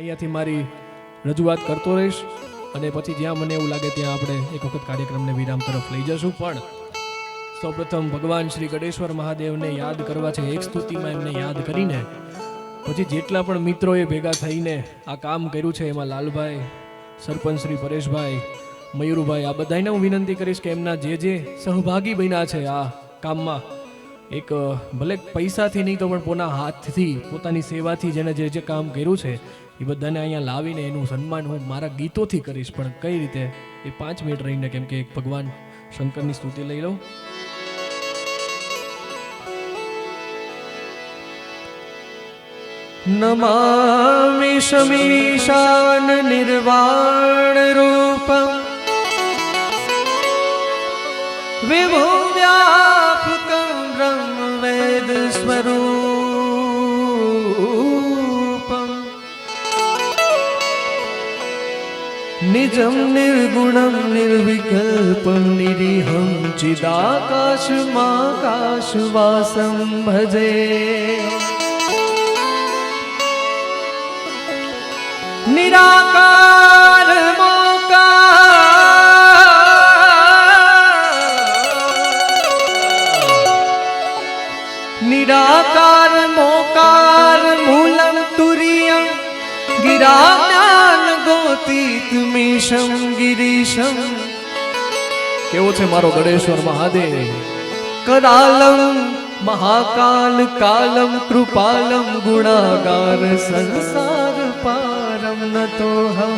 અહીંયાથી મારી રજૂઆત કરતો રહીશ અને પછી જ્યાં મને એવું લાગે ત્યાં આપણે એક વખત કાર્યક્રમને વિરામ તરફ લઈ જશું. પણ સૌપ્રથમ ભગવાન શ્રી ગણેશ્વર મહાદેવને યાદ કરવા છે. એક સ્તુતિમાં એમને યાદ કરીને પછી જેટલા પણ મિત્રોએ ભેગા થઈને આ કામ કર્યું છે, એમાં લાલભાઈ, સરપંચ શ્રી પરેશભાઈ, મયુરભાઈ, આ બધાને હું વિનંતી કરીશ કે એમના જે સહભાગી બન્યા છે આ કામમાં, એક ભલે પૈસાથી નહીં તો પણ પોતાના હાથથી, પોતાની સેવાથી જેને જે કામ કર્યું છે એ બધાને અહીંયા લાવીને એનું સન્માન હું મારા ગીતોથી કરીશ. પણ કઈ રીતે એ 5 મિનિટ રહીને, કેમ કે એક ભગવાન શંકરની સ્તુતિ લઈ લઉં. નમામિ શમીશાન નિર્વાણ રૂપમ વિભુ વ્યાપકં બ્રહ્મ વેદ સ્વરૂપમ નિજમ નિર્ગુણમ નિર્વિકલ્પમ નિરીહં ચિદાકાશમાકાશવાસં ભજે. નિરાકાર નિરાકાર મોકાર મૂલમ તુર્યં ગિરા જ્ઞાન ગોતીત મીશમ ગિરીશમ. કેવો છે મારો ગણેશ્વર મહાદેવ. કરાલમ મહાકાલ કાલમ કૃપાલમ ગુણાગાર સંસાર પારમ નતો હમ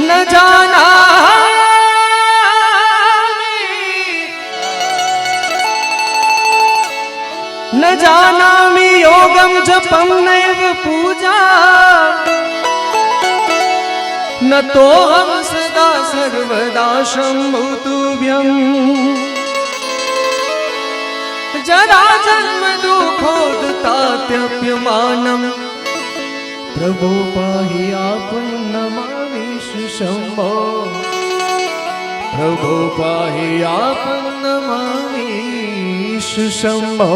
ન જાના न जानामि योगं जपं नैव पूजा न तोऽहं सदा सर्वदा शम्भो तुभ्यं. जरा जन्म दुःखोदतात्यप्यमानं प्रभो पाहि आपं नमामि शम्भो. प्रभो पाहि आपं नमामि शंभो.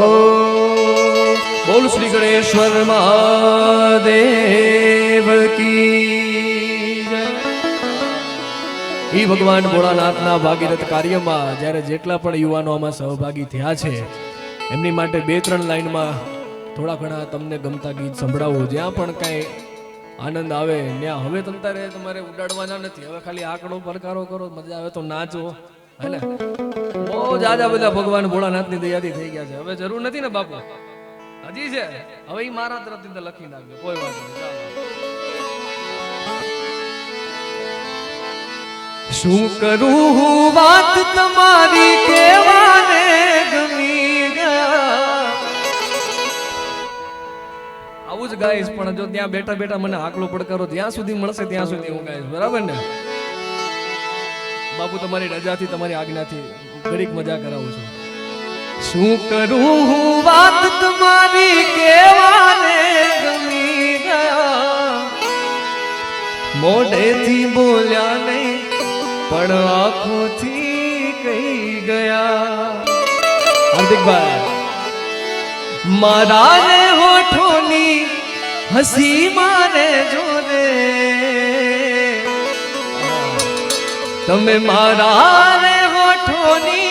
बोल श्री गणेश्वर महादेव की जय. ઈ ભગવાન ભોળાનાથના ભાગીરથ કાર્યમાં જ્યારે જેટલા પણ યુવાનો આમાં સહભાગી થયા છે એમની માટે 2-3 લાઈનમાં થોડા ઘણા તમને ગમતા ગીત સંભળાવું. જ્યાં પણ કાંઈ આનંદ આવે ત્યાં હવે તમારે ઉડાડવાના નથી. હવે ખાલી આંકડો પરકારો કરો, મજા આવે તો નાચો. હે બહુ જાજા બધા ભગવાન ભોળાનાથની દયાથી થઈ ગયા છે. હવે જરૂર નથી ને બાપુ, હજી છે. હવે ઈ મારા તરફથી લખી નાખજો, કોઈ વાત નહીં. શું કરું હું વાત તમારી કેવાને ગમી ગયા. આવું જ ગાઈશ, પણ જો ત્યાં બેઠા બેઠા મને આકલો પડકારો જ્યાં સુધી મળશે ત્યાં સુધી હું ગાઈશ. બરાબર ને બાપુ? તમારી રજાથી, તમારી આજ્ઞાથી ઘડીક મજા કરાવું છું. શું કરું હું વાત તમારી કેવાને ગમી ગયા. મોઢેથી બોલ્યા નહીં પણ આંખોથી કહી ગયા. હાર્દિકભાઈ, મારા ને હોઠોની હસી મારે જોરે, તમે મારા રે હોઠોની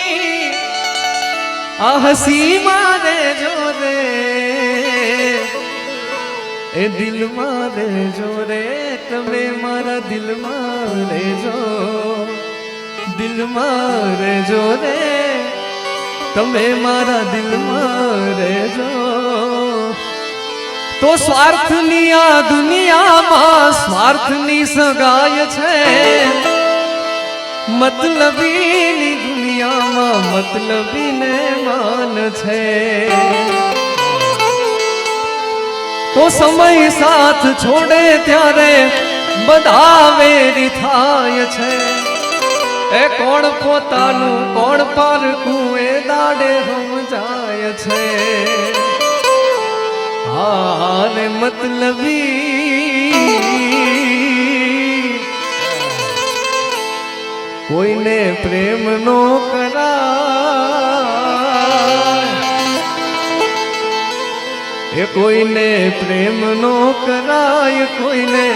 આ હસી મારે જોરે, એ દિલ મારે જોરે, તમે મારા દિલ મારે જો, દિલ મારે જોરે, તમે મારા દિલ મારે જો. તો સ્વાર્થની આ દુનિયામાં સ્વાર્થની સગાય છે, મતલબીની દુનિયામાં મતલબીને માન છે. તો સમય સાથ છોડે ત્યારે બધા વેરી થાય છે. એ કોણ પોતાનું કોણ પારકું એ દાડે સમજાય છે. હારે મતલબી કોઈને પ્રેમ નો કરાય. એ કોઈને પ્રેમ નો કરાય, કોઈને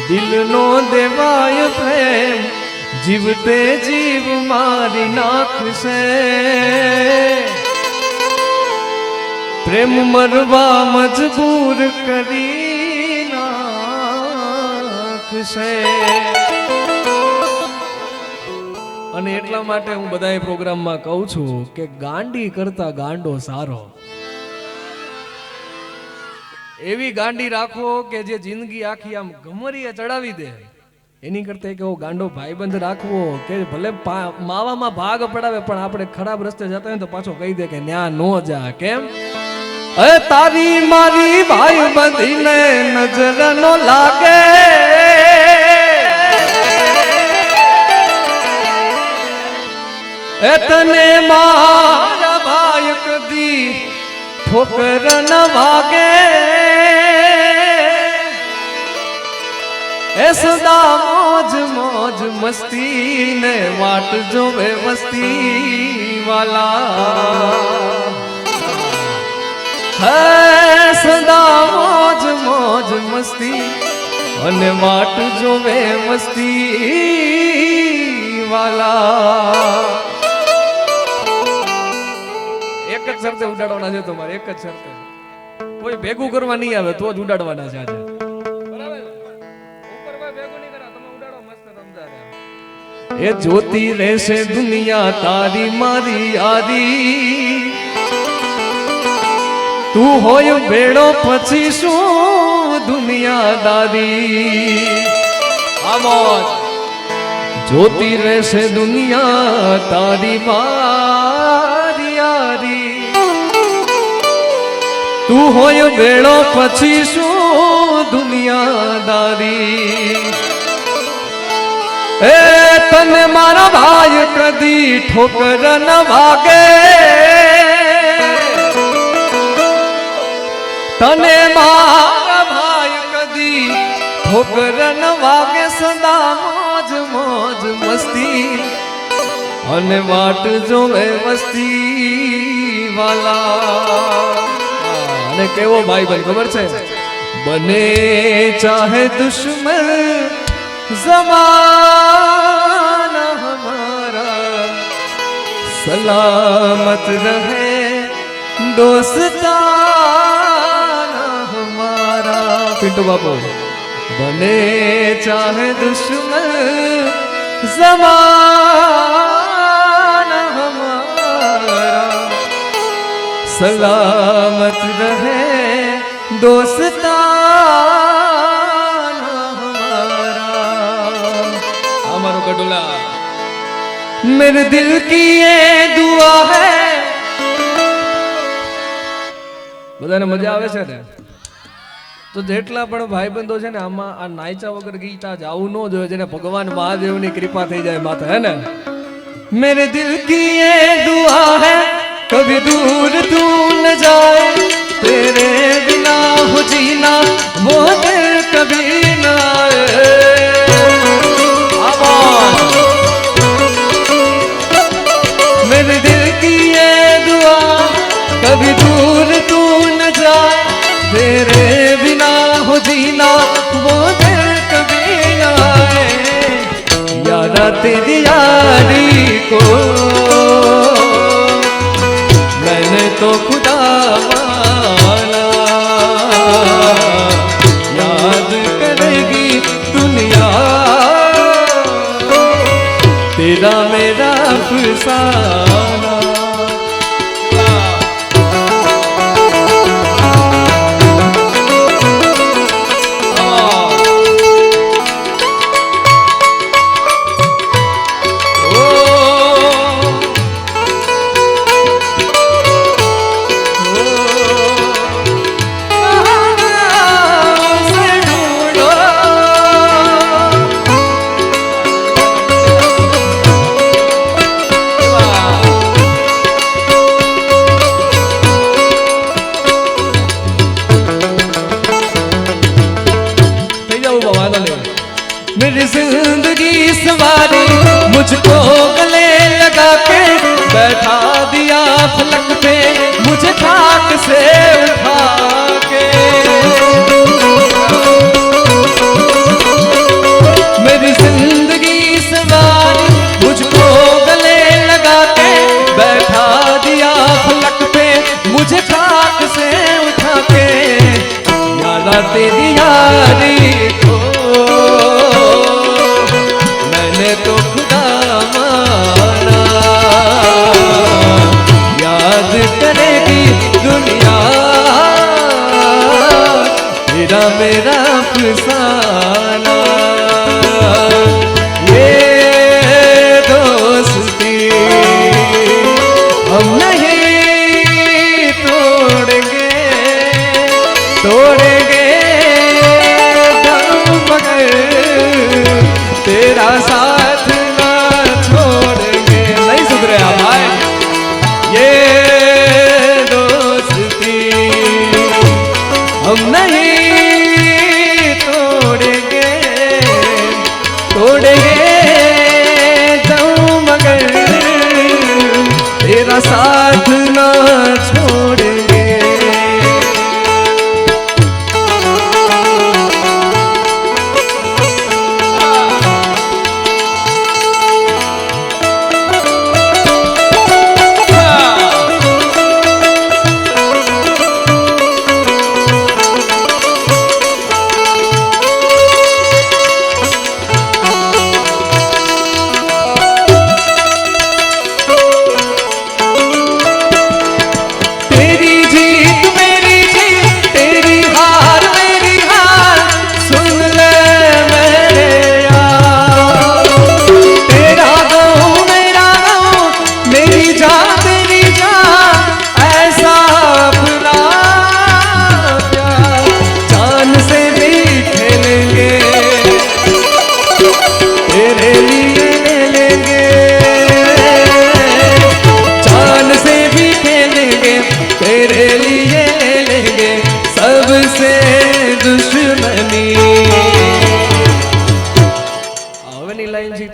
દિલ નો દેવાય પ્રેમ, જીવતે જીવ મારી નાખશે, પ્રેમ મરવા મજબૂર કરી નાખશે. અને એટલા માટે હું બધા પ્રોગ્રામમાં કહું છું કે ગાંડી કરતા ગાંડો સારો. એવી ગાંડી રાખો કે જે જિંદગી આખી આમ ગમરીએ ચડાવી દે, એની કરતા એક એવો ગાંડો ભાઈબંધ રાખવો કે ભલે માવામાં ભાગ પડાવે પણ આપણે ખરાબ રસ્તે જતા હોય તો પાછો કહી દે કે ન્યા નો જા. કેમ? અરે તારી મારી ભાઈબંધીને નજર નો લાગે, એ તને મારા ભાઈ કદી ઠોકર ન વાગે, એ સદા મોજ મોજ મસ્તી ને વાટ જોવે મસ્તી વાલા. હે સદા મોજ મોજ મસ્તી અને વાટ જોવે મસ્તી વાલા. એક જ શરતે ઉડાડવાના છે તમારે, એક જ શરતે. કોઈ ભેગું કરવા નહીં આવે તો જ ઉડાડવાના છે આજે. એ જોતી રહેશે દુનિયા તારી મારી યારી, તું હોય ભેડો પછી શું દુનિયાદારી. આમોદ જોતી રહેશે દુનિયા તારી મારી યારી, તું હોય ભેડો પછી શું દુનિયાદારી. એ તને મારા ભાઈ કદી ઠોકર ન વાગે, તને મારા ભાઈ કદી ઠોકર ન વાગે, સદા મોજ મોજ મસ્તી અને વાટ જોવે મસ્તી વાલા. અને કેવો ભાઈ ભાઈ ખબર છે? બને ચાહે દુશ્મન ज़माना हमारा, सलामत रहे दोस्ताना हमारा. पिंटू बाबू बने चाहे दुश्मन ज़माना हमारा, सलामत रहे दोस्ताना हमारा. हमारो गडोला मेरे दिल की ये दुआ है. બધાને મજા આવે છે ને? તો જેટલા પણ ભાઈબંધો છે ને આમાં આ નાયચા વગર ગીતા જાવું ન જોઈએ, જેને ભગવાન મહાદેવની કૃપા થઈ જાય માથે, હે ને? મેરે દિલ કી ये दुआ है कभी दूर तू न जाए, तेरे बिना हो जीना वो दिल कभी न आए. मेरे दिल की ये दुआ कभी दूर तू न जाए, तेरे बिना हो जीना वो दिल कभी न आए. यारा तेरी यारी को मैंने तो खुदा माना, याद करेगी दुनिया तेरा मेरा अफसाना. मेरी जिंदगी सवारी मुझको गले लगा के बैठा दिया फलक पे, मुझे खाक से उठा तेरी यारी को मैंने तो खुदा माना, याद करेगी दुनिया तेरा मेरा अफसाना। ये दोस्ती हम नहीं तोड़ेंगे, तोड़ेंगे दम मगर तेरा साथ ना छोड़ेंगे। नहीं सुधरे आप भाई, ये दोस्ती हम नहीं तोड़ेंगे, तोड़ेंगे दम मगर तेरा साथ ना छोड़ेंगे।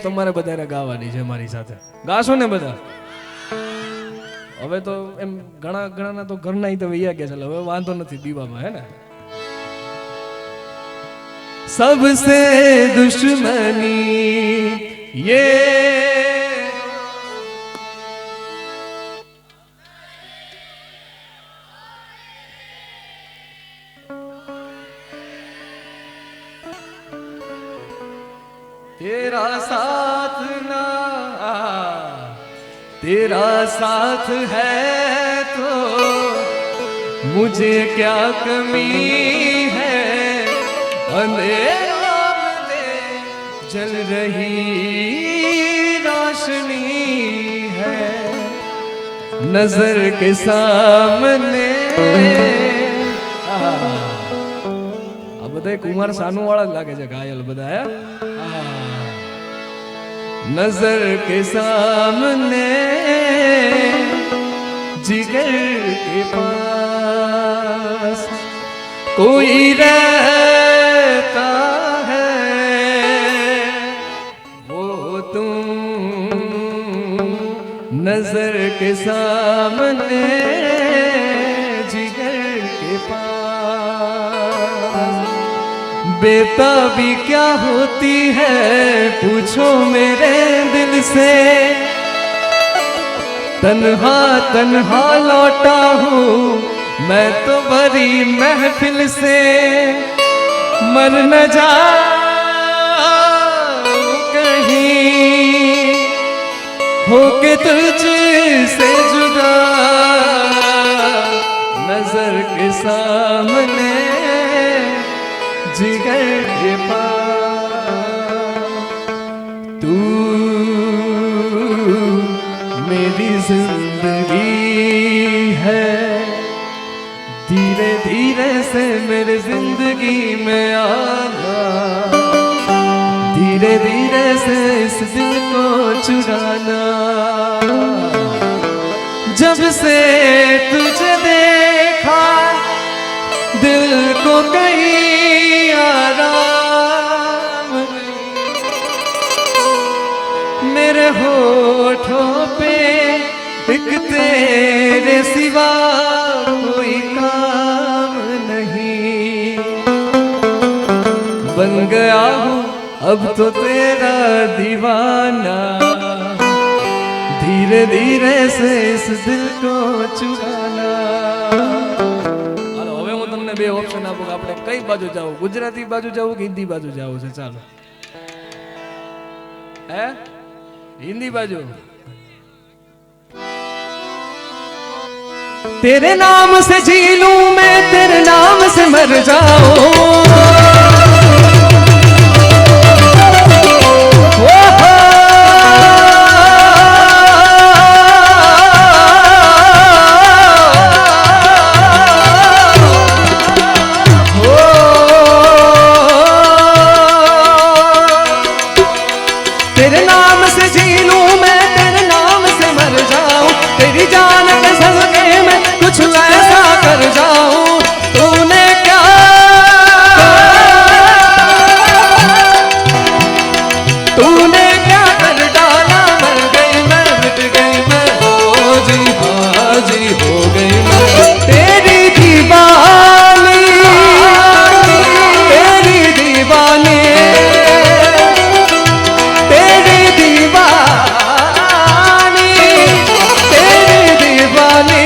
તમારે બધાને ગાવાની છે મારી સાથે, ગાશો ને બધા? હવે તો એમ ઘણા તો ઘરના તો વૈયા ગયા છે, હવે વાંધો નથી દીવામાં, હે ને? सबसे दुश्मनी ये तेरा साथ ना, तेरा साथ है तो मुझे क्या कमी है, अंधेरों में जल रही रोशनी है नजर के सामने। આ બધા કુમાર સાનુ વાળા જ લાગે છે ઘાયલ બધા, હે? नजर के सामने जिगर के पास कोई रहता है, वो तुम नजर के सामने जिगर के पास। बेताबी क्या होती है पूछो मेरे दिल से, तन्हा तन्हा लौटा हूँ मैं तो भरी महफिल से। मर न जाऊं कहीं होके तुझसे जुदा, नजर के सामने जिगर के पास। तू मेरी जिंदगी है, धीरे धीरे से मेरी जिंदगी में आना, धीरे धीरे से इस दिल को चुराना। जब से तुझे देखा दिल को कहीं आराम नहीं, मेरे होठों पे एक तेरे सिवा कोई काम नहीं। बन गया हूँ अब तो तेरा दीवाना, धीरे धीरे से इस दिल को चुराना। હાલો હવે હું તમને બે ઓપ્શન આપો કે આપણે કઈ બાજુ જવું, ગુજરાતી બાજુ જવું કે હિન્દી બાજુ જવું છે? ચાલો, હે હિન્દી બાજુ. तेरे नाम से जी लूं मैं, तेरे नाम से मर जाऊं. तेरे नाम से जी लूं मैं, तेरे नाम से मर जाऊं. तेरी जान के सदके में कुछ ऐसा कर जाऊं. तूने क्या तूने क्या कर डाला, मर गई मैं, मिट गई मैं, हो जी हाँ जी हो गई मैं. तेरी दीवानी, तेरी दीवानी, तेरी दीवानी, तेरी दीवानी.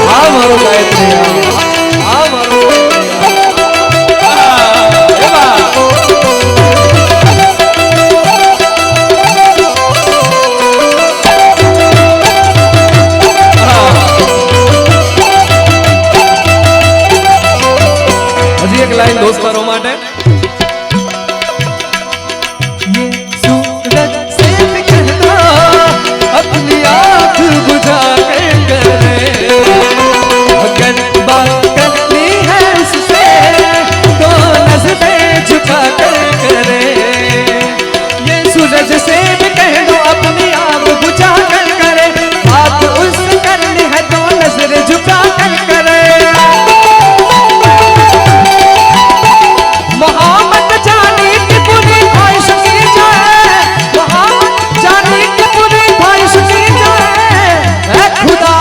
हाँ मारो गायत्री, हाँ मारो. હજી એક લાઈન દોસ્તારો માટે. ये सूरज से भी कहना, अपनी आँख बुझा के करे. अगर बात करनी है उससे तो नज़रें झुका कर करे. ये सूरज से भी कह दो, अपनी आँख बुझा कर करे. बात उससे करनी है तो नज़रें झुका कर करे. मोहम्मद जानी की पूरी ख्वाहिश की जाए, मोहम्मद जानी की पूरी ख्वाहिश की जाए. ऐ खुदा,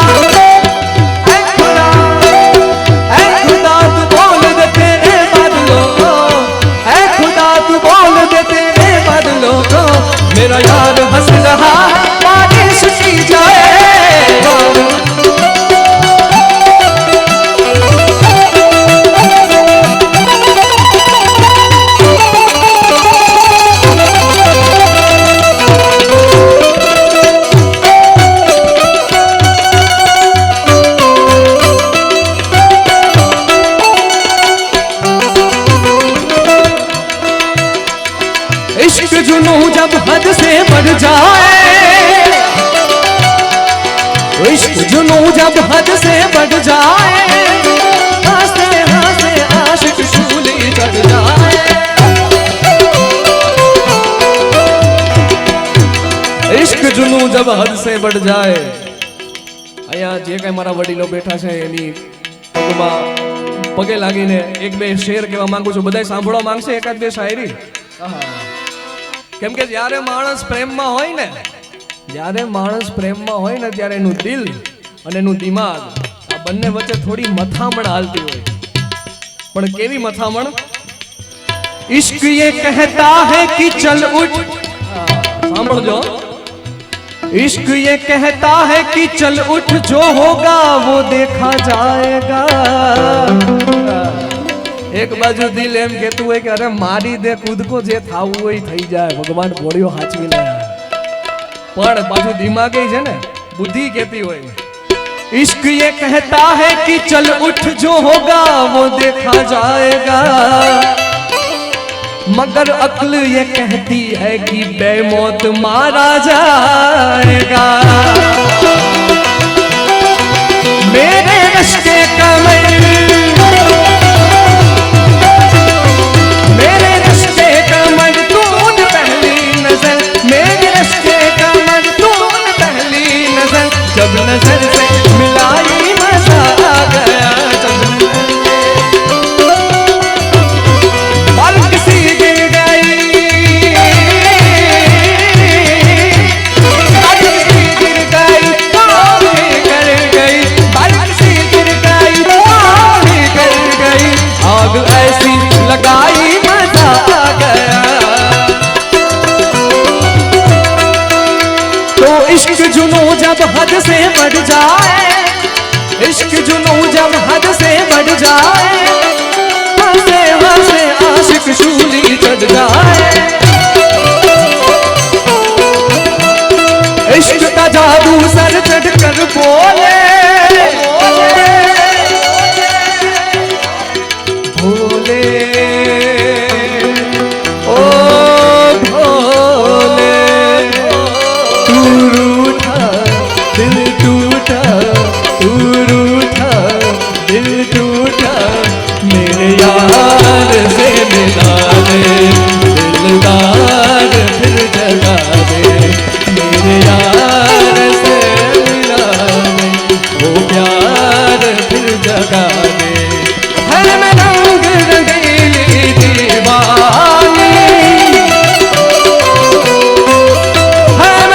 ऐ खुदा, ऐ खुदा तू बोल दे तेरे बादलों को. ऐ खुदा तू बोल दे तेरे बादलों को. मेरा यार हंस रहा बारिश की जाए. इश्क जुनू जब हद से बढ़ जाए, इश्क जुनू जब हद से बढ़ जाए. हंसते हंसते आशिक शूली चढ़ जाए. ઇશ્ક જુનુ જબ હદ સે બઢ જાય. અહીંયા જે કઈ મારા વડીલો બેઠા છે એની પગમાં પગે લાગીને એક બે શેર કહેવા માંગુ છું. બધાય સાંભળવા માંગશે એકાદ બે શાયરી. કેમ કે જ્યારે માણસ પ્રેમમાં હોય ને, જ્યારે માણસ પ્રેમમાં હોય ને ત્યારે એનું દિલ અને એનું દિમાગ આ બંને વચ્ચે થોડી મથામણ હાલતી હોય. પણ કેવી મથામણ? इश्क ये कहता है कि चल उठ. સાંભળજો. इश्क ये कहता है कि चल उठ, जो होगा वो देखा जाएगा. એક બાજુ દિલ એમ કહેતું હોય કે અરે મારી દે કૂદકો, જે થાવું હોય થઈ જાય, ભગવાન બોડીઓ હાચવી લે. પણ પાછું દિમાગે છે ને, બુદ્ધિ કહેતી હોય इश्क ये कहता है कि चल उठ, जो होगा वो देखा जाएगा. मगर अक्ल ये कहती है कि बेमौत मारा जाएगा. मेरे रिश्ते कमर, मेरे रिश्ते कमर तूने पहली नजर, मेरे रिश्ते कमर तूने पहली नजर. जब नजर से मिलाई मजा आ गया. जब पलक सी गिर गई, पलक सी गिर गई, जाए। इश्क का जादू सर चढ़ कर बोले भोले ओ भोले, तू रूठा दिल टूटा, तू रूठा दिल टूटा, मेरे यार से मिला दे, दिलदार फिर जगा दे, मेरे यार से मिला दे, वो प्यार फिर जगा दे। हर में रंग रंगीली दीवानी, हर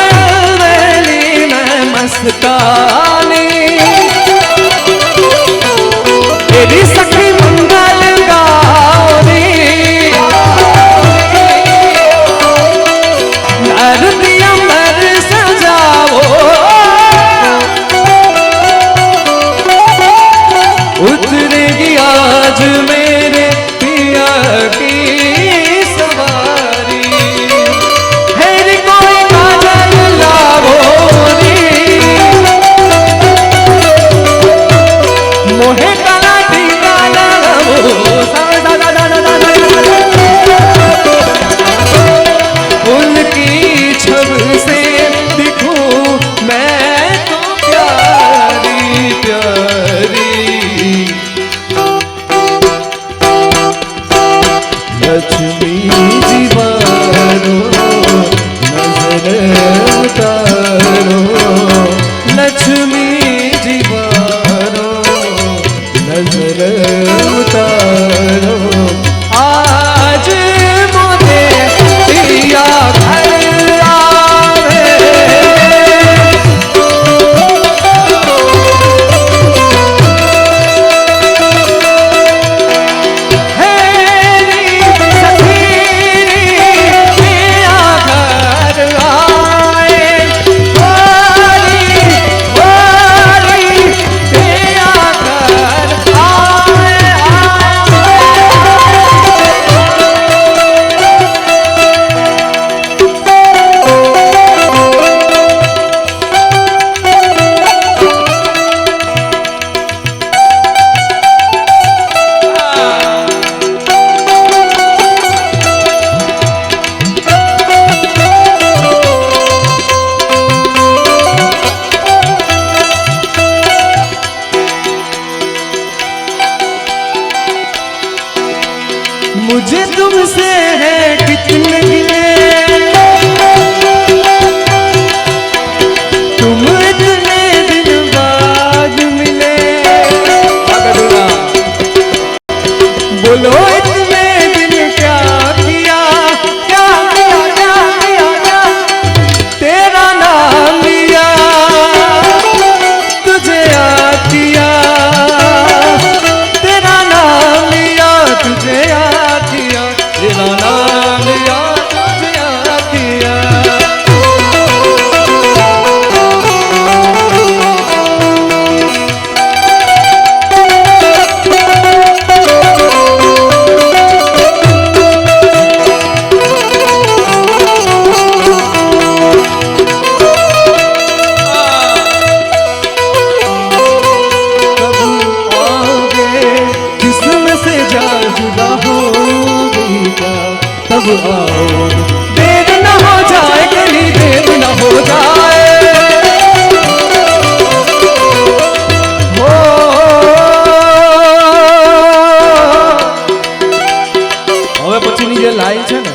वेली में मस्तानी, तेरी सखी मंगल गाओनी, धरती अमर सजाओ, उतरेगी आज मेरे पिया की सवारी, हेरी कोई काजल लावो नी, मोहे काला टीका लगावो, उनकी छब से दिखूं मैं तो प्यारी प्यारी, लक्ष्मी जीवारो नजर उतारो, लक्ष्मी जीवारो नजर उतारो, आज मोदे पिया घर आवे, मुझे तुमसे है कितने गिले, तुम इतने दिन बाद मिले, बोलो इतने दिन क्या किया, क्या किया, क्या किया, क्या तेरा नाम लिया, तुझे याद किया, तेरा नाम लिया, तुझे याद किया, तेरा नाम लिया, तुझे याद किया। तब आओ, देर न हो जाए, कहीं देर न हो जाए, हो હવે પછીની જે લાઈન છે ને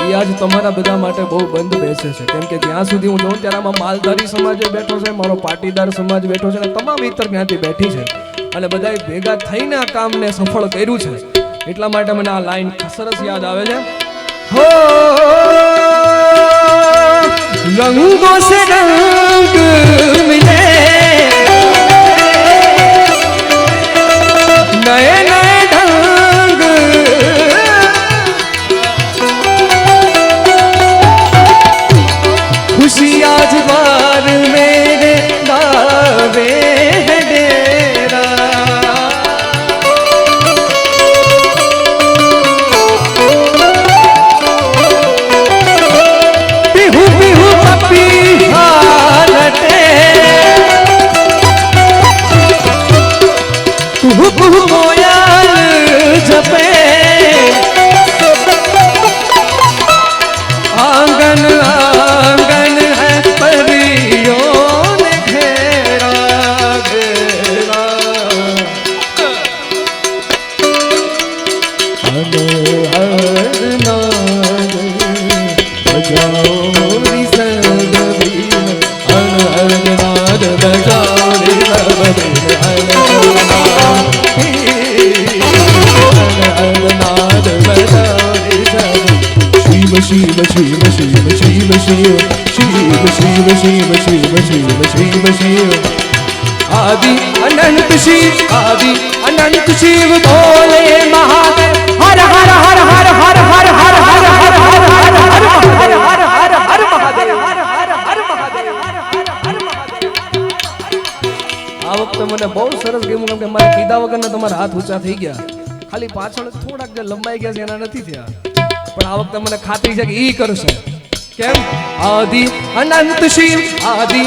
એ આજ તમારા બધા માટે બહુ બંધ બેસે છે, કેમ કે જ્યાં સુધી હું જોઉં ત્યારે આમાં માલધારી સમાજ બેઠો છે, મારો પાટીદાર સમાજ બેઠો છે, અને તમામ ઇતર જ્ઞાતિ બેઠી છે, અને બધાએ ભેગા થઈને આ કામને સફળ કર્યું છે, એટલા માટે મને આ લાઈન સરસ યાદ આવે છે। हो रंगों से रंग मिले, नए नए ढंग, खुशी आज बार मेरे दावे है डेरा, શિવ શિવ શિવ શિવ શિવ શિવ શિવ શિવ શિવ શિવ શિવ શિવ આદિ અનંત શિવ આદિ અનંત શિવ બોલે મહાદેવ હર હર હર હર હર હર હર હર હર હર હર હર હર હર હર મહાદેવ હર હર હર મહાદેવ હર હર હર મહાદેવ આ વખતે મને બહુ સરસ ગમ્યું કેમ કે મારે કીધા વગરના તમારા હાથ ઊંચા થઈ ગયા ખાલી પાછળ થોડાક જે લંબાઈ ગયા છે એના નથી થયા પણ આ વખતે મને ખાતરી છે કે ઈ કરશે કેમ આદિ અનંત શિવ આદિ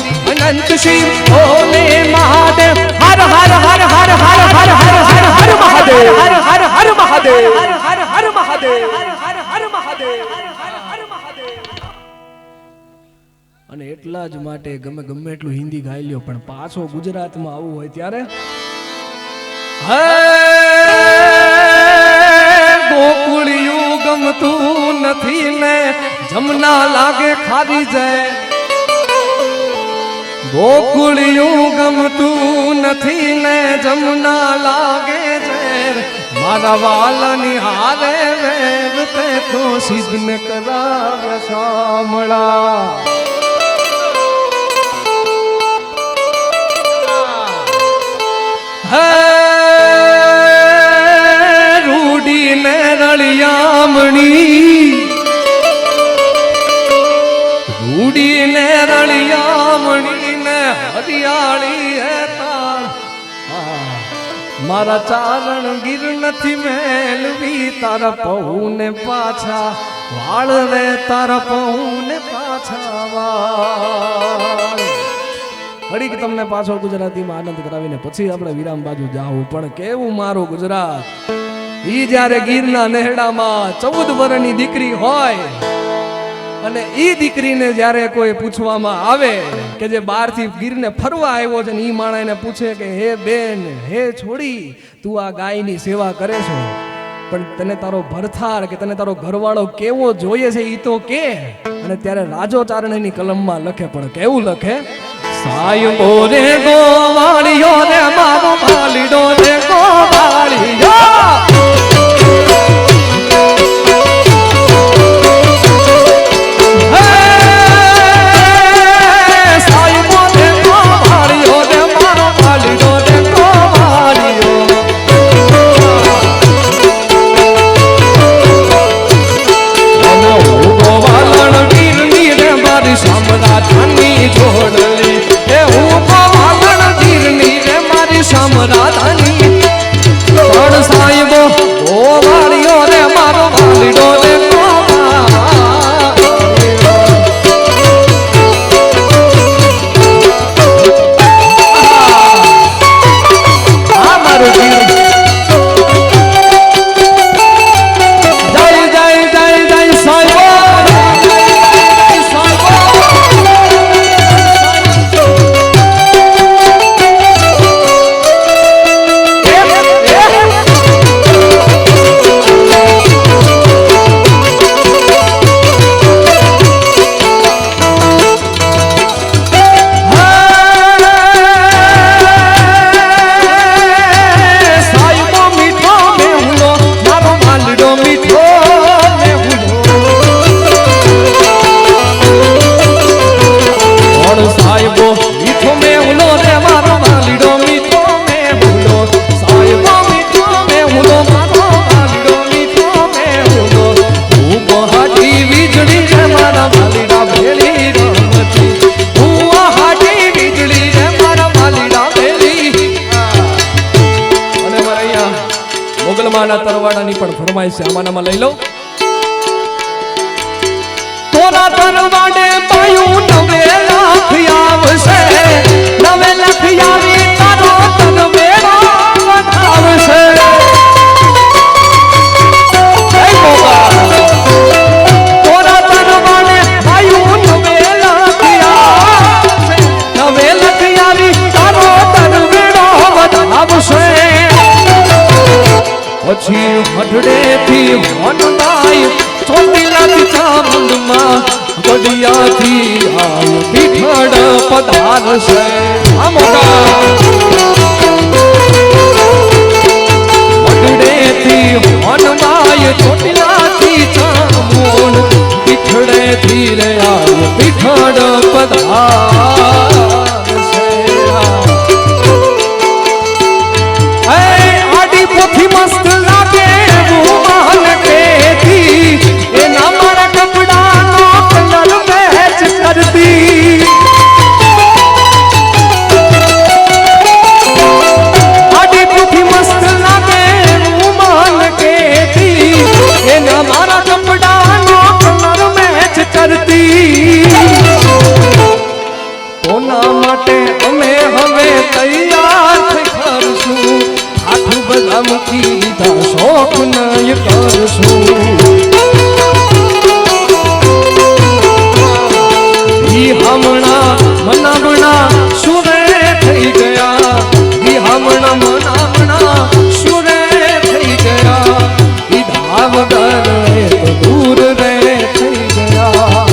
અનંત શિવ ભોલે મહાદેવ હર હર હર હર હર હર હર હર હર મહાદેવ હર હર હર મહાદેવ હર હર હર મહાદેવ હર હર હર મહાદેવ હર હર હર મહાદેવ અને એટલા જ માટે ગમે એટલું હિન્દી ગાઈ લ્યો પણ પાછો ગુજરાતમાં આવવું હોય ત્યારે હે ગોકુળિયું ગમતું નથી ને જમના લાગે ખારી જાય ગોકુળિયું ગમતું નથી ને જમના લાગે ઝેર મારા વાલની હારે વેવ તે તો સિદ્ધને કરાવ્ય શામળા હે રૂડીને રળિયામણી રૂડીને રળિયામણીને હરિયાળી હે તાર મારા ચારણ ગીર નથી મેલવી તારા પહુને પાછા વાળ રે તારા પહુને પાછા વાળ ઘડીક તમને પાછો ગુજરાતીમાં આનંદ કરાવીને પછી આપણે વિરામ બાજુ જાવું પણ કેવું મારું ગુજરાત ઈ જ્યારે ગીરના નેહડામાં 14 વર્ષની દીકરી હોય અને ઈ દીકરીને જ્યારે કોઈ પૂછવામાં આવે કે જે બહારથી ગીરને ફરવા આવ્યો છે ને ઈ માણસને પૂછે કે હે બેન હે છોડી તું આ ગાયની સેવા કરે છો પણ તને તારો ભરથાર કે તને તારો ઘરવાળો કેવો જોઈએ છે ઈ તો કે અને ત્યારે રાજો ચારણની કલમમાં લખે પણ કેવું લખે સાયબો રે ગોવાળિયો રે મારો માલીડો રે ગોવાળિયો સાયબો રે ગોવાળિયો રે મારો માલીડો રે ગોવાળિયો અને ગોવાળણ વીરની રે મારી સામ્રાજ્યની જોડલી સમરાધાની પણ સાહેબો ગોવાળિયો રે મારો માલીડો રે આ મારું ગીર જય જય જય જય સાહેબો તરવાડાની પણ ફરમાઈશ છે આમાં લઈ લો તોરા તરવાડે પાયું 9 લાખ આવશે 9 લાખ આવી તારો તરવેડો વધાવશે તોરા તરવાડે પાયું 9 લાખ આવશે 9 લાખ આવી તારો તરવેડો વધાવશે પછી હઢડેથી વનનાય ચોટીલાથી ચામુંડમાં પડિયાથી આવ પીઠડ પધારશે આ મોટા મડડેથી હનમાય ચોટીલાથી ચામુંડ પીઠડેથી રે આવ પીઠડ પધારશે આડી પોથી મસ્ત લાગે રૂમાલ કેથી એના મારા કપડાનો કલર મેચ કરતી આડી પોથી મસ્ત લાગે રૂમાલ કેથી એના મારા કપડાનો કલર મેચ કરતી કોના માટે અમે હવે તૈયાર થઈ કરશું આઠું બધા મૂકી દીધા શોખ નય કરશું ઈ હમણાં મનામણા સુરે થઈ ગયા ઈ હમણાં મનામણા સુરે થઈ ગયા ઈ ધાવદર એક દૂર રે થઈ ગયા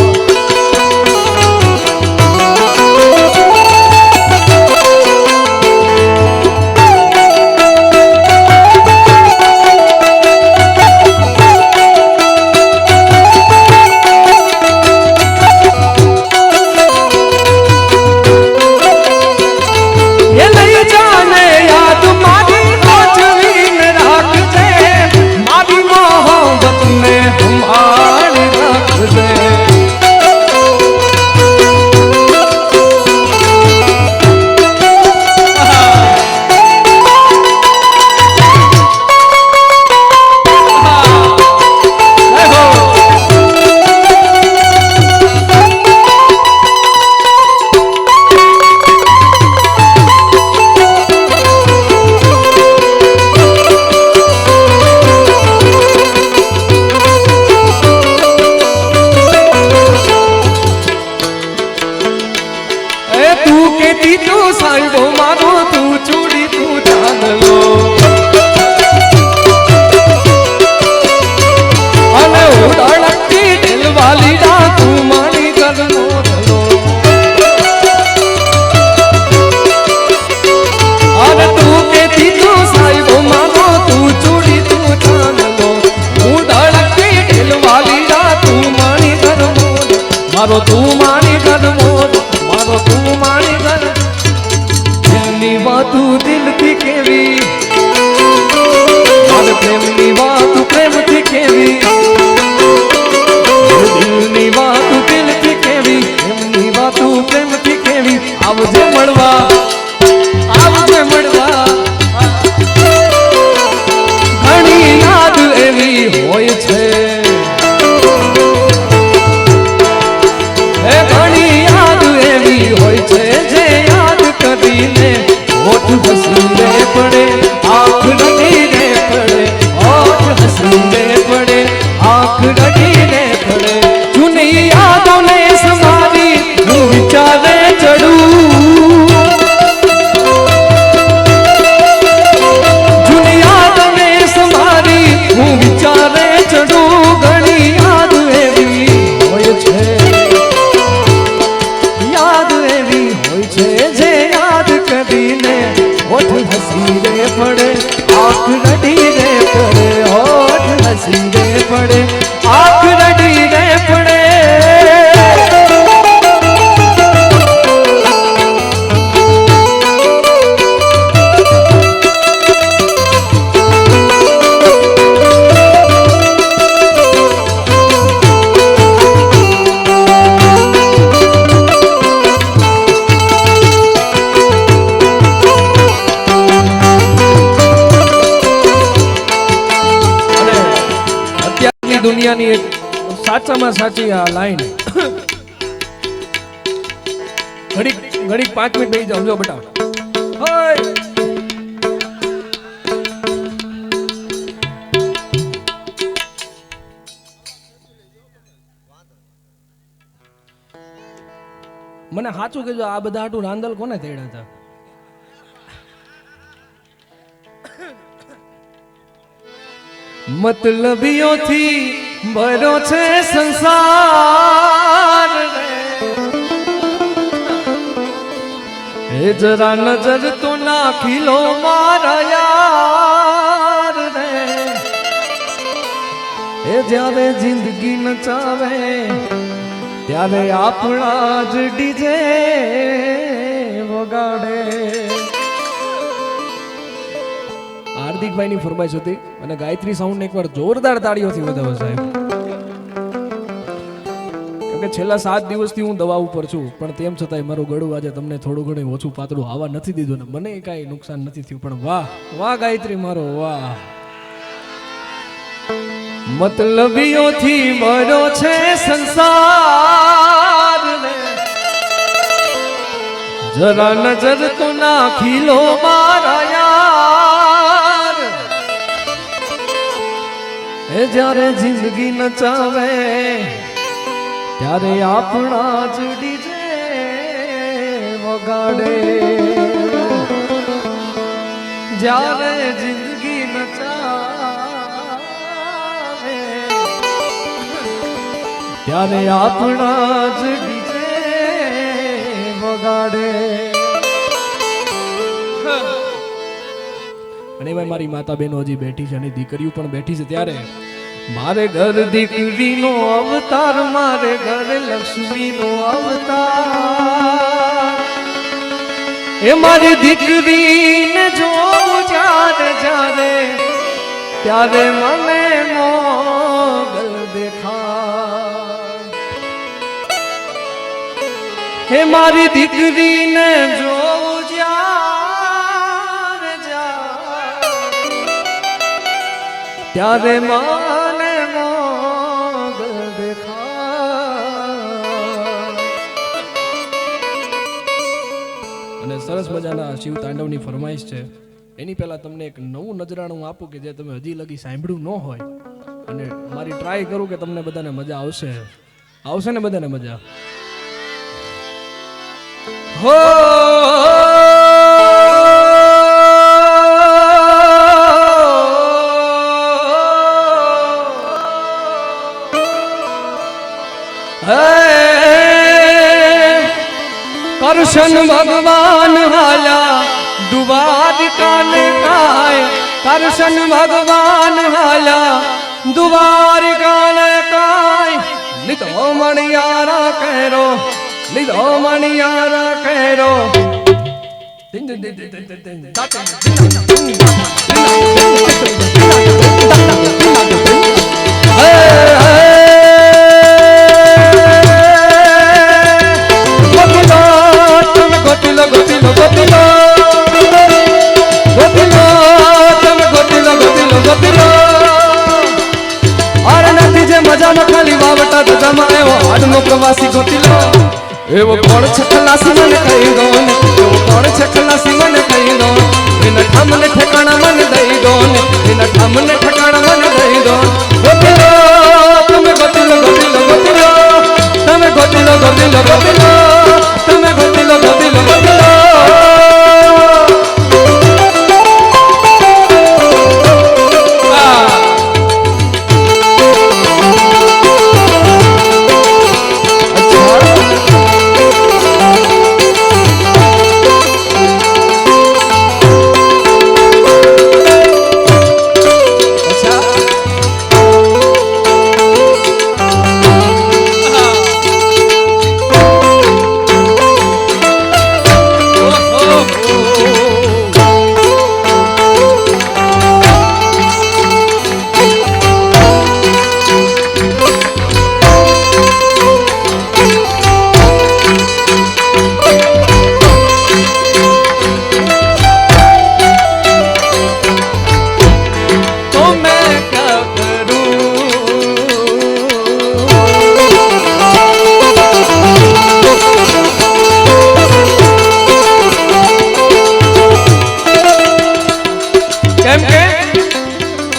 મારો તું માની ગરમો મારો તું માની ગર દિલની વાતું દિલથી કેવી મારે પ્રેમની વાતું પ્રેમથી કેવી દિલની વાતું દિલથી કેવી પ્રેમની વાતું પ્રેમથી કેવી આવજે મળવા ઘણી યાદ એવી હોય છે होठ हसीने पड़े आँख रगीने पड़े होठ हसीने पड़े आँख रगीने पड़े जूनी यादों ने समारी हूँ विचारे चढ़ूं जूनी यादों ने समारी हूँ विचारे चढ़ूं घणी याद एवी होय छे याद एवी होय छे जे याद करीने होठ हसीने पड़े आँख रडीने पड़े होठ हसीने पड़े आँख रडीने पड़े દુનિયાની એક સાચામાં સાચી આ લાઈન ઘડીક 5 મિનિટ બેસી જાવ જો બેટા હોય મને સાચું કહેજો આ બધા હાટું રાંદલ કોને તેડ્યા હતા मतलबियों थी भरो छे संसार એ જરા નજર તો નાખી લો મારા યાર રે, એ જ્યારે જિંદગી નચાવે ત્યારે આપણા જ ડીજે વગાડે. હાર્દિકભાઈની ફરમાઈશ હતી અને ગાયત્રી સાઉન્ડ એકવાર જોરદાર તાળીઓથી વધાવો સાહેબ. કેમ કે છેલ્લા 7 દિવસથી હું દવા ઉપર છું, પણ તેમ છતાંય મારું ગળું આજે તમને થોડું ઘણું ઓછું પાતળું આવવા નથી દીધું ને મને કાંઈ નુકસાન નથી થયું. પણ વાહ વાહ ગાયત્રી મારો વાહ. મતલબીઓથી ભર્યો છે સંસાર ને, જરા નજર તો નાખી લો મારા યાર, એ જ્યારે જિંદગી નચાવે ત્યારે આપણા જ ડીજે વગાડે. જ્યારે જિંદગી નચાવે ત્યારે આપણા જ ડીજે વગાડે. અને એમાં મારી માતા બહેનો હજી બેઠી છે અને દીકરીઓ પણ બેઠી છે. ત્યારે મારે ઘર દીકરીનો અવતાર, મારે ઘર લક્ષ્મીનો અવતાર, એ મારી દીકરીને જોઉં જ્યારે જ્યારે ત્યારે મને મોગલ દેખાય. હે મારી દીકરીને જોઉં જ્યારે જ્યારે ત્યારે મને મોગલ દેખાય. અને સરસ મજાના શિવ તાંડવની ફરમાઈશ છે. એની પહેલા તમને એક નવું નજરાણું આપું કે જે તમે હજી લગી સાંભળ્યું ન હોય, અને મારી ટ્રાય કરું કે તમને બધાને મજા આવશે. આવશે ને બધાને મજા? હો કરશન ભગવાન હાલ્યા દ્વારિકાને કાય, કરશન ભગવાન હાલ્યા દ્વારિકાને કાય, લીધો મણિયારા કેરો, લીધો મણિયારા કેરો. ગોતિલો ગોતિલો ગોતિલો ગોતિલો તમે ગોતિલો ગોતિલો ગોતિલો. અરે નથી જે મજાનો ખાલી વાવટા દજામાં એવો હાડનો પ્રવાસી ગોતિલો. એવો કોણ છે ખલાસી મને કહી દો ને, એવો કોણ છે ખલાસી મને કહી દો, એના ઠામને ઠેકાણા મને દઈ દો ને, એના ઠામને ઠેકાણા મને દઈ દો. ગોતિલો તમે ગોતિલો ગોતિલો ગોતિલો, તમે ગોતિલો ગોતિલો ગોતિલો, તમે ગોતિલો ગોતિલો ગોતિલો.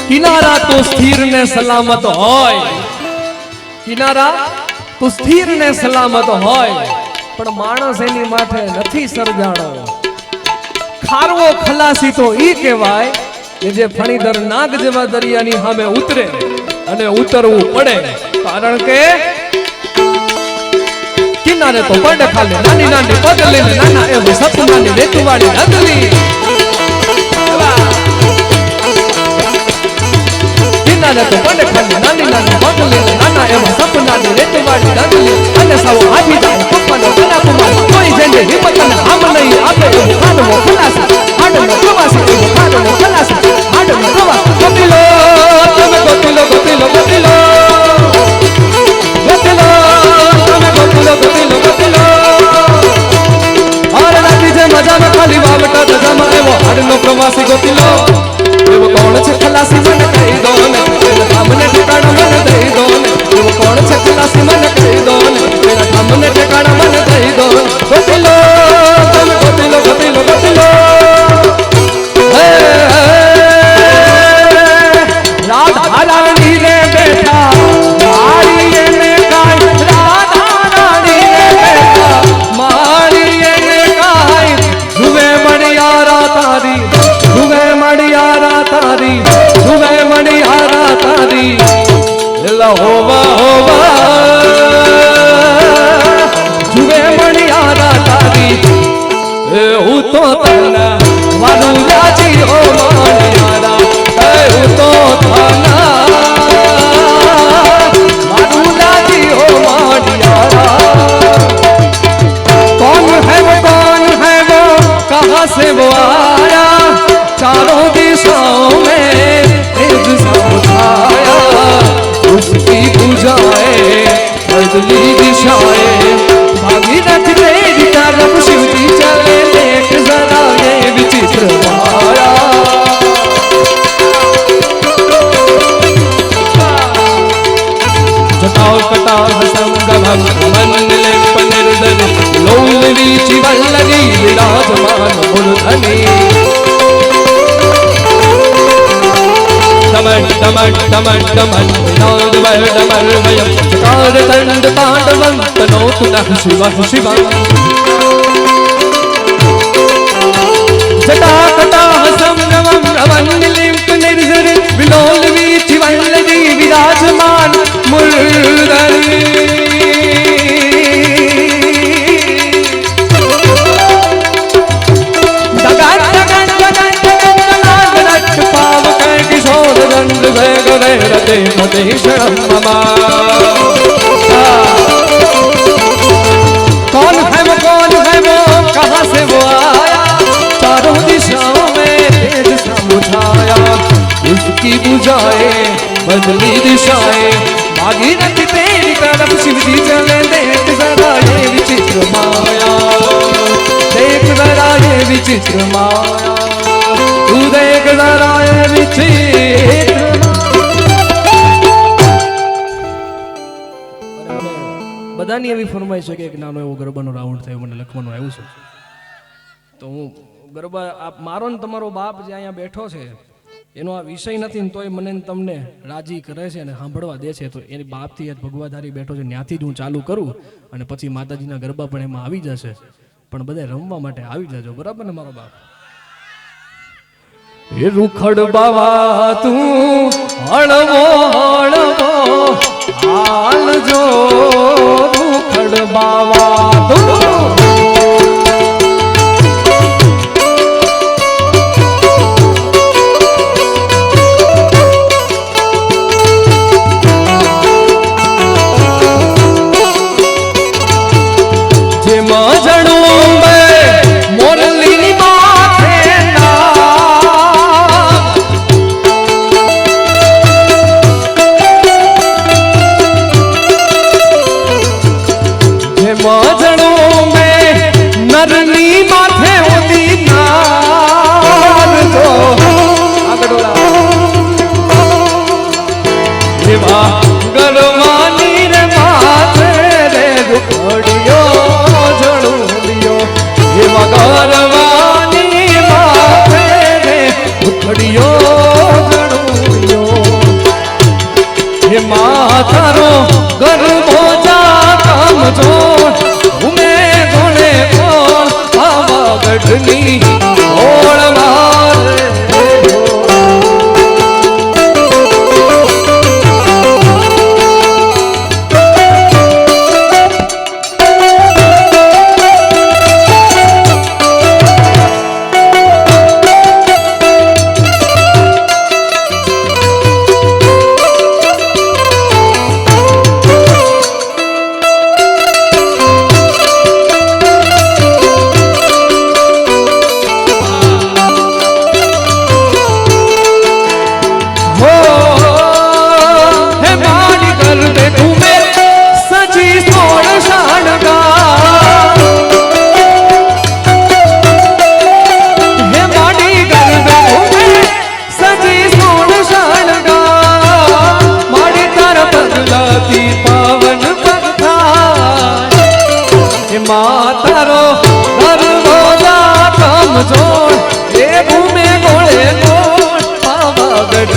કિનારા તો સ્થિર ને સલામત હોય, કિનારા તો સ્થિર ને સલામત હોય, પણ માણસ એની માથે નથી સર્જાણો. ખારવો ખલાસી તો ઈ કહેવાય કે જે ફણીધર નાગ જેવા દરિયાની સામે ઉતરે અને ઉતરવું પડે. કારણ કે કિનારે તો પડ ખાલી નાની નાની પગલી ને નાના એવો સપનાની રેતુવાળી નગલી કિનારે તો પડ ખાલી નાની નાની પગલી ને નાના એવો સપનાની રેતુવાળી નગલી અને સાવ આજી જાય પપ્પાનો કન્યાકુમાર કોઈ જેને હિંમત અને આમ નહીં આપે એવું ખાડવો ખલાસા હાડનો પ્રવાસી એવું ખાડવો ખલાસા હાડનો પ્રવાસ ગોતીલો તમે ગોતીલો ગોતીલો ગોતીલો ગોતીલો તમે ગોતીલો ગોતીલો ગોતીલો હાર રાતી જે મજામાં ખાલી વાવટા દજામાં એવો હાડનો પ્રવાસી ગોતીલો એવો કોણ છે ખલાસી મને કહી દો ને એના ધામને ઠેકાણા મને દઈ દો ને એવો કોણ છે ખલાસી મને કહી દો ને એના ધામને ઠેકાણા મને દઈ દો ને ગોતીલો તમે ગોતીલો ગોતીલો ગોતીલો રાધા રાણી રે બેઠા મારી એને કાય રાધા રાણી રે બેઠા મારી એને કાય જુએ મણિયારા તારી જુએ મણિયારા તારી જુએ મણિયારા તારી એલા હોવા હોવા જુએ મણિયારા તારી એ હું તો તને મારું રાજી હો મણિયારા એ હું તો તને મારું રાજી હો मणियारा कौन है वो कहाँ से वो आया चारों दिशाओं में तेज सा उठाया उसकी पूजाएं बदली दिशाएं भागीरथ तेरी तरफ शिव जी चले देख जरा ये विचित्र माया जटाओ कटाह संगमम मंडलेप निर्दन लोलवीचि वल्लरी विराजमान मूर्धनि डमन डमन डमन डमन नाद वर्णमल वयं चकार दंड तांडवं तनोतु नः शिवः शिवं जटा कटाह संगमं रवन्निलिम्प निर्झर विलोलवीचि वल्लरी विराजमान मूर्धनि दगन दगन दगन दगन नागनट पावक किशोर दंड वेग वेरते मते शरणं मम कौन है वो कहाँ से वो आया चारों दिशाओं में तेज सा उठाया उसकी बुझाए बदली दिशाएं भागीरथ तेरी तरफ शिव जी चले देख जरा ये विचित्र माया देख जरा ये विचित्र माया तू देख जरा ये विचित्र બધાની એવી ફરમાઈ છે કે એક નાનો એવો ગરબાનો રાઉન્ડ થયો મને લખવાનું આવ્યું છે તો હું ગરબા મારો ને તમારો બાપ જે અહીંયા બેઠો છે એનો આ વિષય નથી ને તોય મને ને તમને રાજી કરે છે અને સાંભળવા દે છે તો એની બાપથી જ ભગવાધારી બેઠો છે ત્યાંથી જ હું ચાલુ કરું અને પછી માતાજીના ગરબા પણ એમાં આવી જશે પણ બધા રમવા માટે આવી જજો બરાબર ને મારો બાપ એ રૂખડ બાવા તું હળવો હળવો હાલ જો રૂખડ બાવા તું मजनों में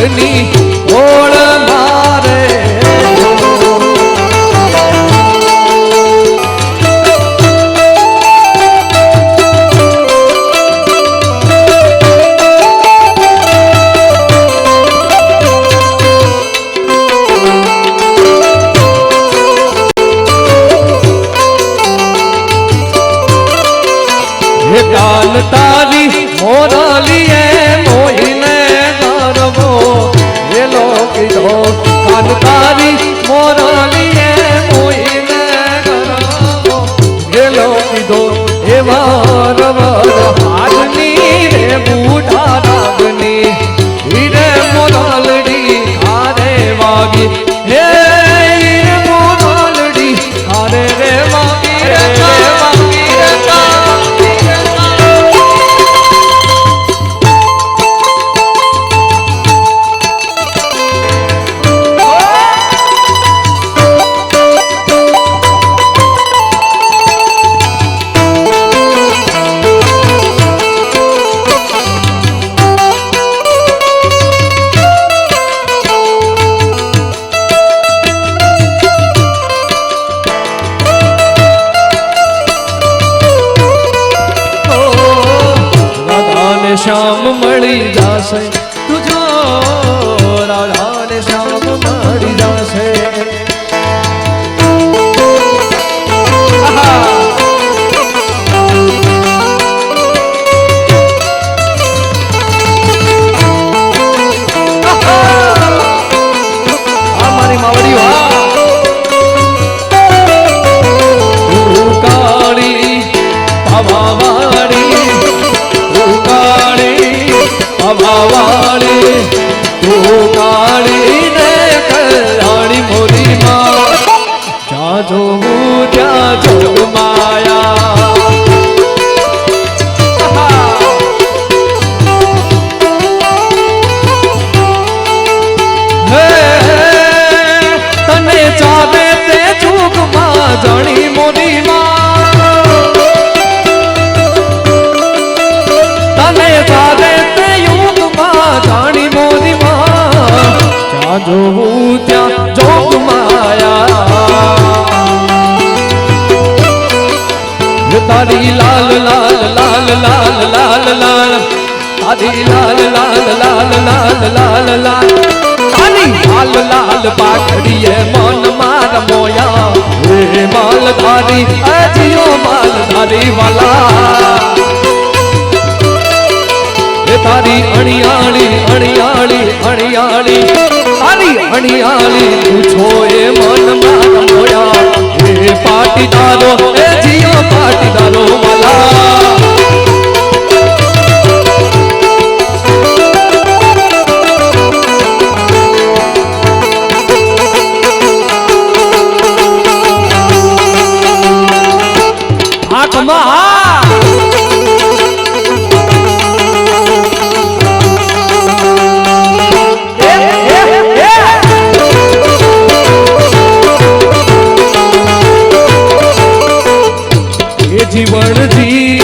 નાગની ઓળ મારે કાલ તારી મોરાલીએ મોહીને ગરબો એલો કીધો કાલ તારી મોરાલીએ મોહીને ગરબો એલો કીધો એવા રવર આજની રે બુઢા રાગની હીરે મોરાલડી આરે વાગી હે હીરે મોરાલડી આરે રે વાગી રે વાગી રે શ્યામ મળી જાશે તુજો રાધા ને શ્યામ મળી જાશે મારી માવડી કાળી પાવાવાળી વાળી તું કાળી ને કલ્યાણી મોરી માં જ્યાં જોવું ત્યાં જોગ માયા હે તને ચાવે તે જોગમાં જાણી મોરી માં તને ચાવે જાણી મોરી માં જ્યાં જોવું ત્યાં જોગ માયા તારી લાલ લાલ લાલ લાલ લાલ લાલ તારી લાલ લાલ લાલ લાલ લાલ લાલ તારી લાલ લાલ પાઘડીએ મન માર મોયા હે માલધારી અજીઓ માલધારી વાલા તારી અણિયાળી અણિયાળી અણિયાળી તારી અણિયાળી પૂછો એ મન માર મોયા એ પાટીદારો એ જીઓ પાટીદારો વાલા આઠમાં જીવણજી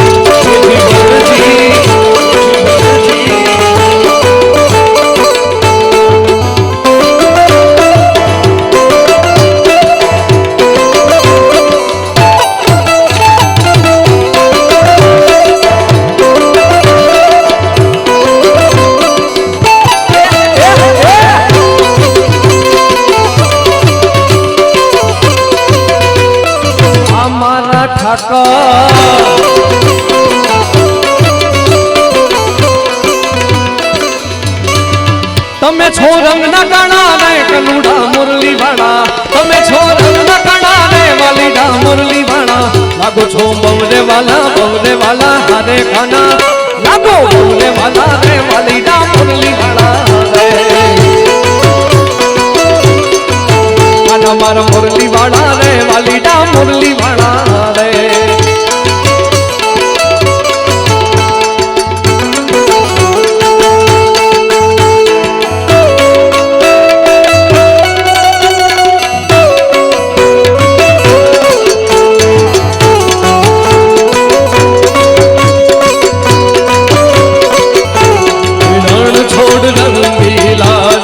અમારા ઠાકર તમે છો રંગના કાણા ને કલુડા મુરલી વાળા તમે છો રંગના કાણા ને વાલીડા મુરલી વાળા લાગો છો બવરે વાલા હારે ખાના લાગો બવરે વાલા રે વાલીડા મુરલી વાળા રે આના મારા મુરલી વાળા રે વાલીડા મુરલી વાળા રે છોડ રંગીલા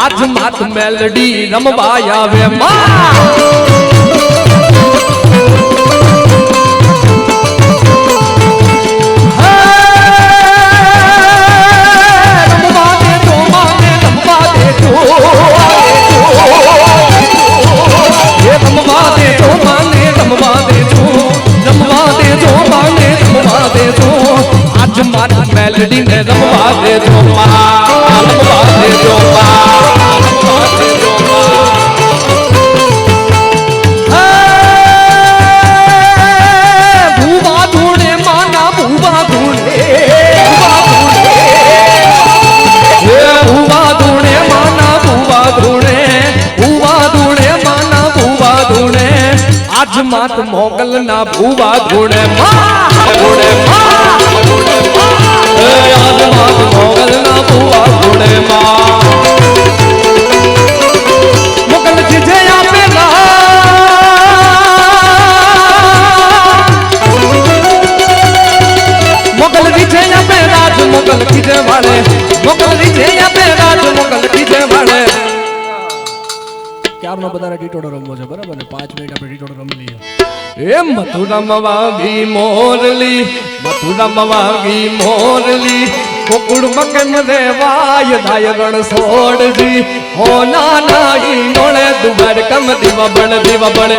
આજ માત મેલડી રમવા આવે માં मेलडी ने रमवा दे जो रमवा दे जो भूवा धूणे माना भूवा धूणे भूवा धूणे माना भूवा धूणे भूवा धूणे माना भूवा धूणे आज मात मोगल ना भूवा धूणे धूणे आज मात मोगल ना भूवा धूणे मोगल जिजे आपे ना मोगल जिजे आपे राज मोगल जिजे वाले मोगल जिजे आपे राज मोगल जिजे वाले ક્યારનો બધાને ટીટોડો રમવો છે બરાબર ને 5 મિનિટ આપણે ટીટોડો રમી લઈએ એ મથુરમ વાગી મોરલી મથુરમ વાગી મોરલી કોકુડ મકન રે વાય ધાય રણ સોડજી હો નાના ઈ નોળે દુબર કમ દીવા બળ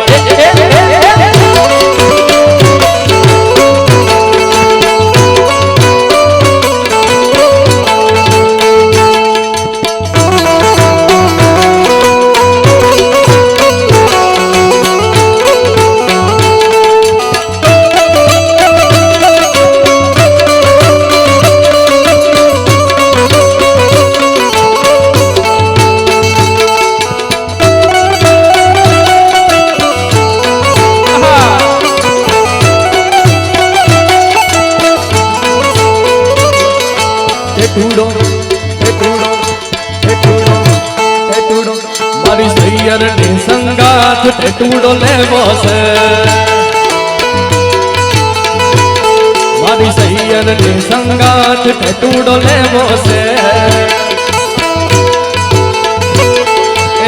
મારી સૈયર ની સંગાત ટેટુડો લેવો છે મારી સૈયર ની સંગાત ટેટુડો લેવો છે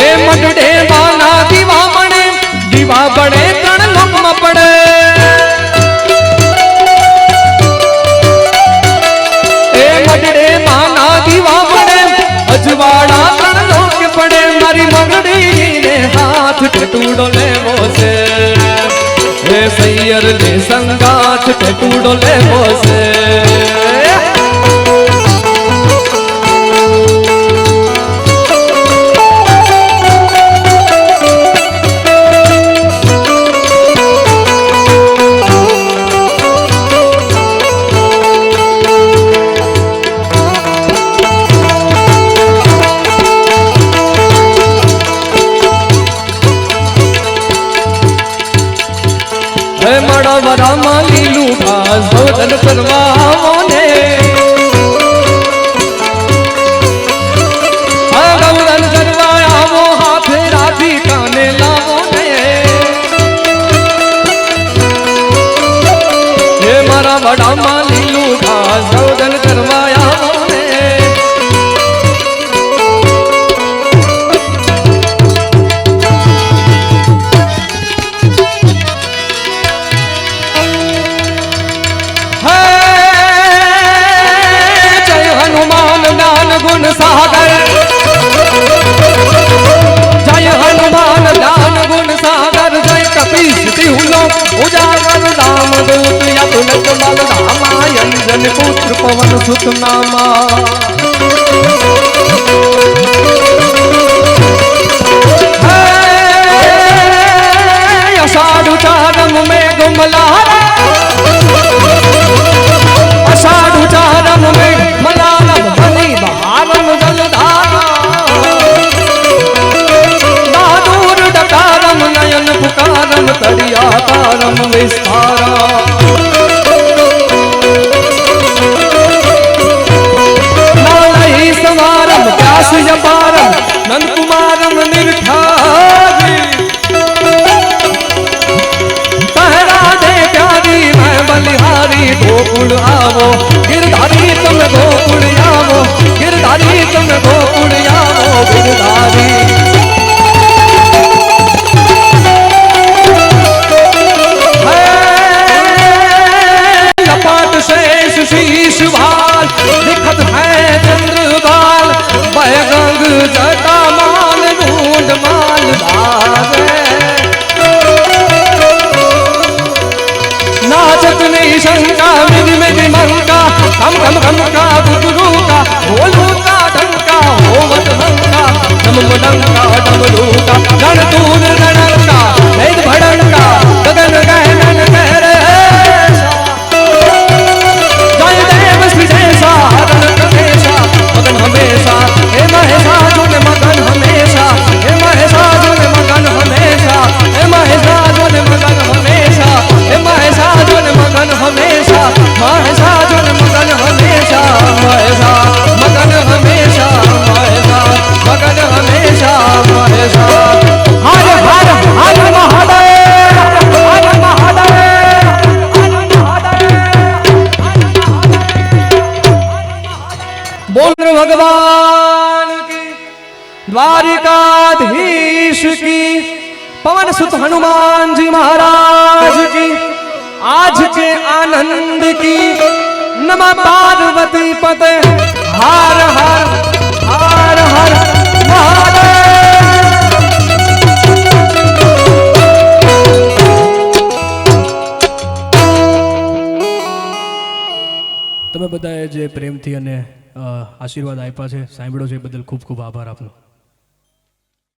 એ મડડે વાના દીવા બળે ત્રણ લોકમાં પડે એ મડડે વાના દીવા બળે અજવાડા ત્રણ લોક પડે મારી મગડી ને હાથ ટેટુડો લેવો છે એ સૈયર ને સંગાત ટેટુડો લેવો છે વરામાં લીલું ઘાસ ભોજન કરવા આવો ને ગૌરન કરવા આવો હાથે રાધી કાને લાવો ને હે મારા વડામાં લીલું ઘાસ ભોજન કરવા આવો ને गुण सागर जय हनुमान ज्ञान गुण सागर जय कपीस तिहुलो उजागर राम दूत यतुलक बल रामायण पुत्र पवन सुत नामा अषाढ़ चारम में गुमलारा अषाढ़ चारम में मलारम बनी बहारम जलधारा दादूर डकारम नयन पुकारम तड़िया तारम विस्तारा नालही सवारम प्यास जपारम नंद कुमारम निर्ठारी पहरा दे प्यारी मैं बलिहारी गोकुल आवो गिरधारी तुम गोकुल आवो गिरधारी तुम गोकुल आवो गिरधारी भगवान की, द्वारिकाधीश की, पवन सुत हनुमान जी महाराज की, आज के आनंद की, नमः पार्वती पते, हर हर हर हर महादेव। તમે બધાએ જે પ્રેમથી અને આશીર્વાદ આપ્યા છે, સાંભળ્યો છે, એ બદલ ખૂબ ખૂબ આભાર આપનો.